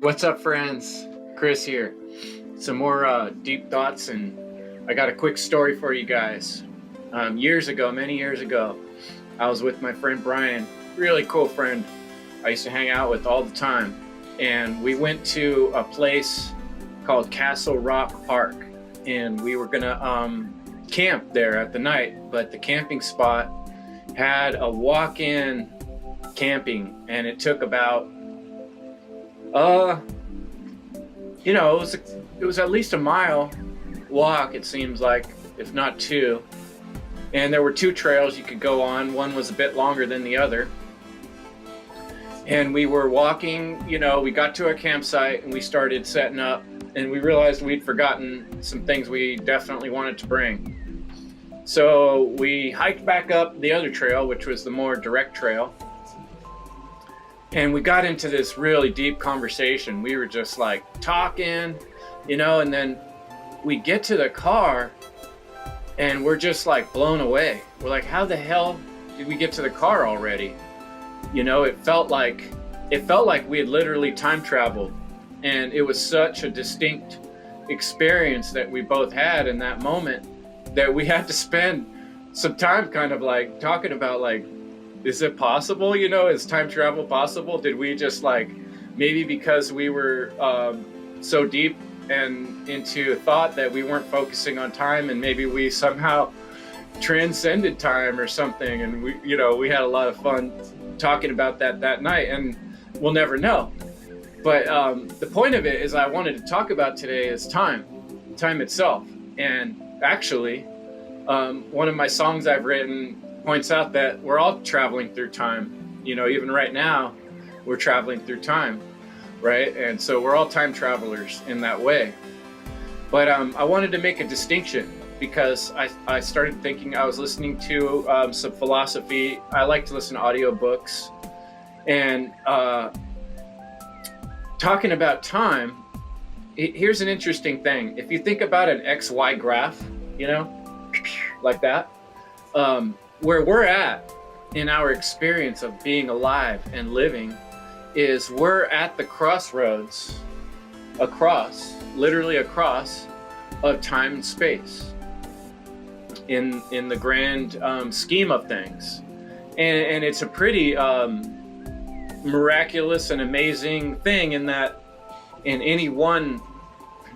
What's up, friends? Chris here. Some more deep thoughts, and I got a quick story for you guys. Years ago, many years ago, I was with my friend Brian, really cool friend I used to hang out with all the time. And we went to a place called Castle Rock Park, and we were gonna camp there at the night, but the camping spot had a walk-in camping, and it took about it was at least a mile walk, it seems like, if not two. And there were two trails you could go on. One was a bit longer than the other. And we were walking, we got to a campsite and we started setting up, and we realized we'd forgotten some things we definitely wanted to bring. So we hiked back up the other trail, which was the more direct trail. And we got into this really deep conversation. We were just like talking, and then we get to the car and we're just like blown away. We're like, how the hell did we get to the car already? It felt like we had literally time traveled, and it was such a distinct experience that we both had in that moment that we had to spend some time kind of like talking about, like, is it possible? Is time travel possible? Did we just maybe because we were so deep and into thought that we weren't focusing on time, and maybe we somehow transcended time or something, and we had a lot of fun talking about that night, and we'll never know. But the point of it is I wanted to talk about today is time itself. And actually, one of my songs I've written points out that we're all traveling through time. Even right now, we're traveling through time, right? And so we're all time travelers in that way. But I wanted to make a distinction because I started thinking, I was listening to some philosophy. I like to listen to audiobooks, and talking about time, here's an interesting thing. If you think about an XY graph, like that, where we're at in our experience of being alive and living is we're at the crossroads, literally across of time and space in the grand scheme of things. And it's a pretty miraculous and amazing thing in that in any one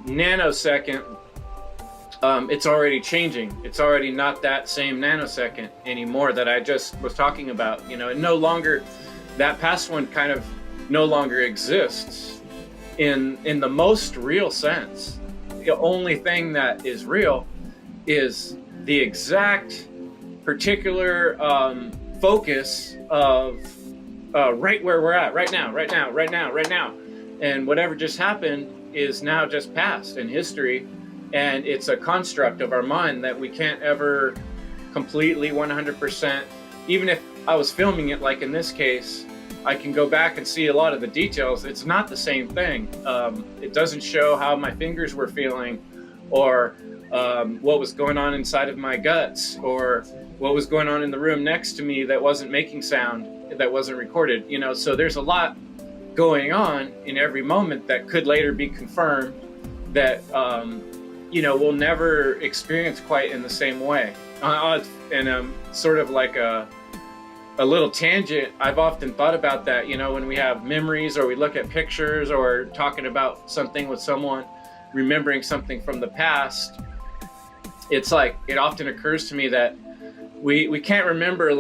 nanosecond, it's already changing. It's already not that same nanosecond anymore that I just was talking about, and no longer, that past one kind of no longer exists in the most real sense. The only thing that is real is the exact particular focus of right where we're at right now. And whatever just happened is now just past in history. And it's a construct of our mind that we can't ever completely 100%, even if I was filming it, like in this case, I can go back and see a lot of the details. It's not the same thing. It doesn't show how my fingers were feeling, or what was going on inside of my guts, or what was going on in the room next to me that wasn't making sound, that wasn't recorded. So there's a lot going on in every moment that could later be confirmed that we'll never experience quite in the same way. And sort of like a little tangent, I've often thought about that, when we have memories or we look at pictures or talking about something with someone, remembering something from the past, it's like, it often occurs to me that we can't remember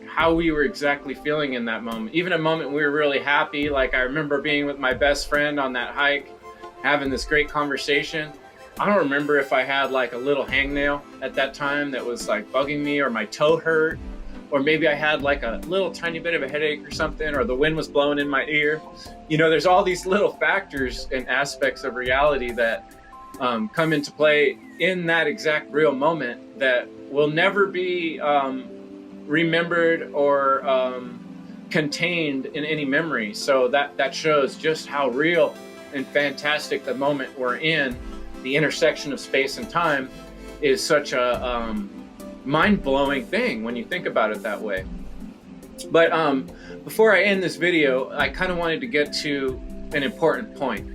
how we were exactly feeling in that moment. Even a moment we were really happy, like I remember being with my best friend on that hike, having this great conversation. I don't remember if I had a little hangnail at that time that was bugging me, or my toe hurt, or maybe I had a little tiny bit of a headache or something, or the wind was blowing in my ear. There's all these little factors and aspects of reality that come into play in that exact real moment that will never be remembered or contained in any memory. So that shows just how real and fantastic the moment we're in. The intersection of space and time is such a mind-blowing thing when you think about it that way. But before I end this video, I kind of wanted to get to an important point,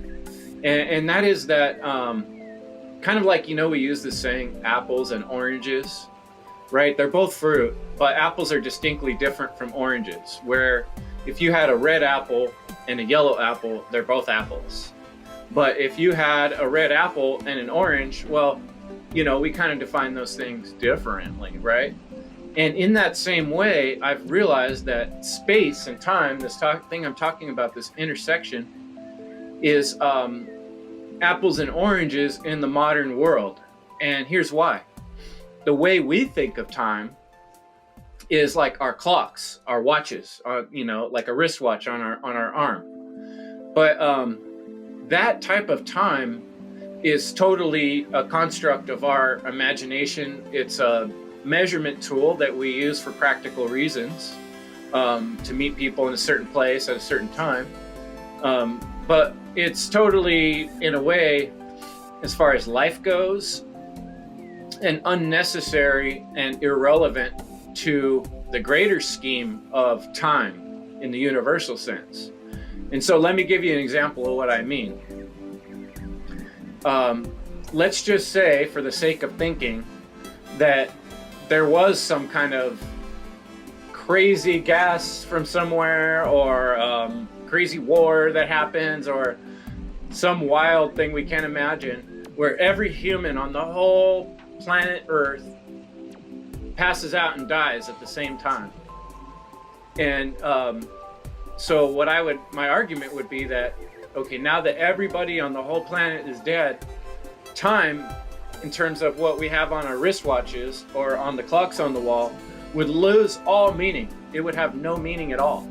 and that is that kind of like, we use this saying, apples and oranges, right? They're both fruit, but apples are distinctly different from oranges, where if you had a red apple and a yellow apple, they're both apples. But if you had a red apple and an orange, well, we kind of define those things differently, right? And in that same way, I've realized that space and time, this thing I'm talking about, this intersection, is apples and oranges in the modern world. And here's why. The way we think of time is like our clocks, our watches, like a wristwatch on our arm. But that type of time is totally a construct of our imagination. It's a measurement tool that we use for practical reasons, to meet people in a certain place at a certain time. But it's totally, in a way, as far as life goes, and unnecessary and irrelevant to the greater scheme of time in the universal sense. And so let me give you an example of what I mean. Let's just say, for the sake of thinking, that there was some kind of crazy gas from somewhere, or crazy war that happens, or some wild thing we can't imagine, where every human on the whole planet Earth passes out and dies at the same time. And so my argument would be that, okay, now that everybody on the whole planet is dead, time, in terms of what we have on our wristwatches or on the clocks on the wall, would lose all meaning. It would have no meaning at all,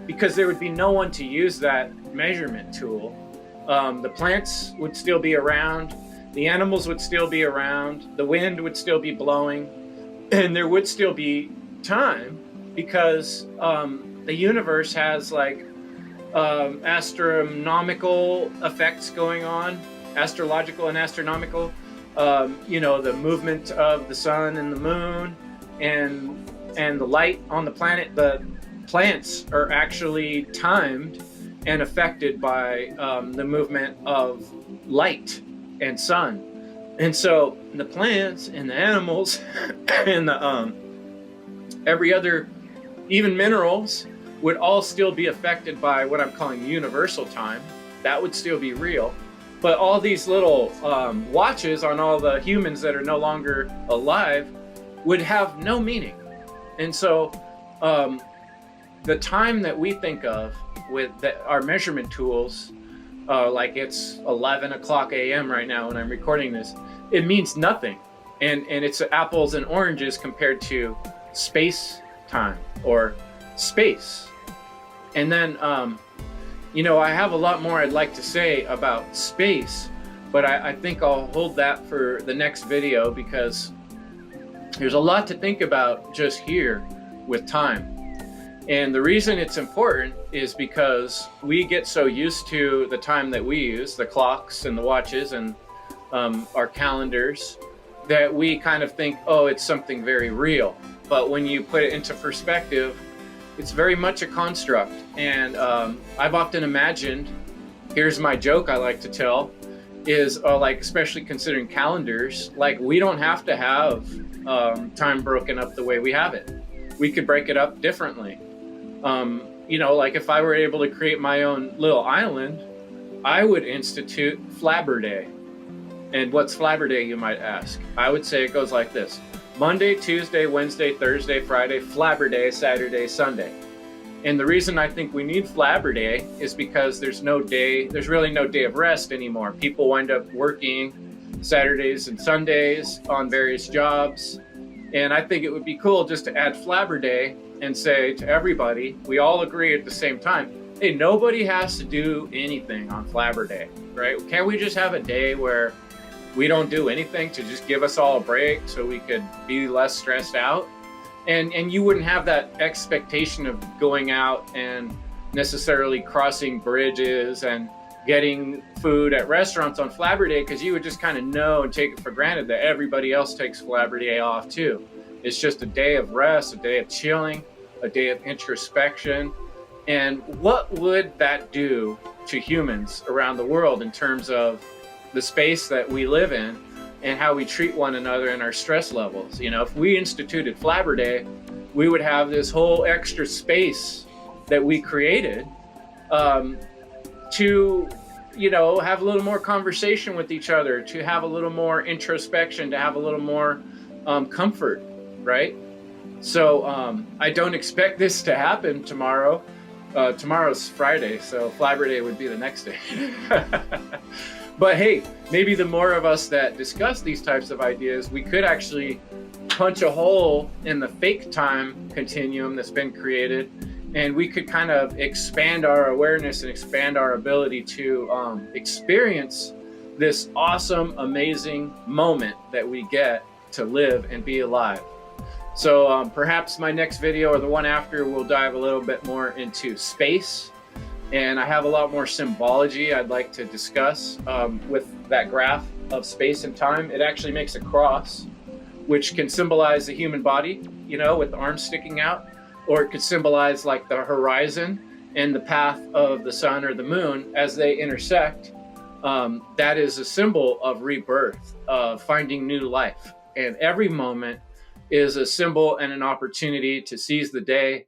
because there would be no one to use that measurement tool. The plants would still be around, the animals would still be around, the wind would still be blowing, and there would still be time, because the universe has like astronomical effects going on, astrological and astronomical. The movement of the sun and the moon, and the light on the planet. The plants are actually timed and affected by the movement of light and sun. And so the plants and the animals and the every other, even minerals, would all still be affected by what I'm calling universal time. That would still be real. But all these little watches on all the humans that are no longer alive would have no meaning. And so the time that we think of with our measurement tools, like it's 11 o'clock a.m. right now when I'm recording this, it means nothing. And it's apples and oranges compared to space time or space. And then I have a lot more I'd like to say about space, but I think I'll hold that for the next video, because there's a lot to think about just here with time. And the reason it's important is because we get so used to the time that we use, the clocks and the watches and our calendars, that we kind of think, oh, it's something very real. But when you put it into perspective, it's very much a construct. And I've often imagined, here's my joke I like to tell, is like, especially considering calendars, like we don't have to have time broken up the way we have it. We could break it up differently. Like if I were able to create my own little island, I would institute Flabber Day. And what's Flabber Day, you might ask? I would say it goes like this: Monday, Tuesday, Wednesday, Thursday, Friday, Flabber Day, Saturday, Sunday. And the reason I think we need Flabber Day is because there's really no day of rest anymore. People wind up working Saturdays and Sundays on various jobs. And I think it would be cool just to add Flabber Day and say to everybody, we all agree at the same time, hey, nobody has to do anything on Flabber Day, right? Can't we just have a day where we don't do anything to just give us all a break so we could be less stressed out? And you wouldn't have that expectation of going out and necessarily crossing bridges and getting food at restaurants on Flabber Day, because you would just kind of know and take it for granted that everybody else takes Flabber Day off too. It's just a day of rest, a day of chilling, a day of introspection. And what would that do to humans around the world in terms of the space that we live in and how we treat one another and our stress levels. You know, if we instituted Flabber Day, we would have this whole extra space that we created to, you know, have a little more conversation with each other, to have a little more introspection, to have a little more comfort, right? So I don't expect this to happen tomorrow. Tomorrow's Friday, so Flabber Day would be the next day. But hey, maybe the more of us that discuss these types of ideas, we could actually punch a hole in the fake time continuum that's been created, and we could kind of expand our awareness and expand our ability to experience this awesome, amazing moment that we get to live and be alive. So perhaps my next video or the one after will dive a little bit more into space, and I have a lot more symbology I'd like to discuss with that graph of space and time. It actually makes a cross, which can symbolize the human body, you know, with the arms sticking out, or it could symbolize like the horizon and the path of the sun or the moon as they intersect. That is a symbol of rebirth, of finding new life. And every moment is a symbol and an opportunity to seize the day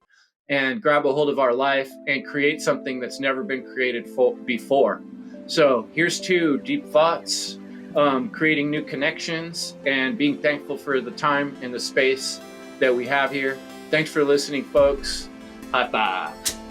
and grab a hold of our life and create something that's never been created before. So here's to deep thoughts, creating new connections, and being thankful for the time and the space that we have here. Thanks for listening, folks. High five.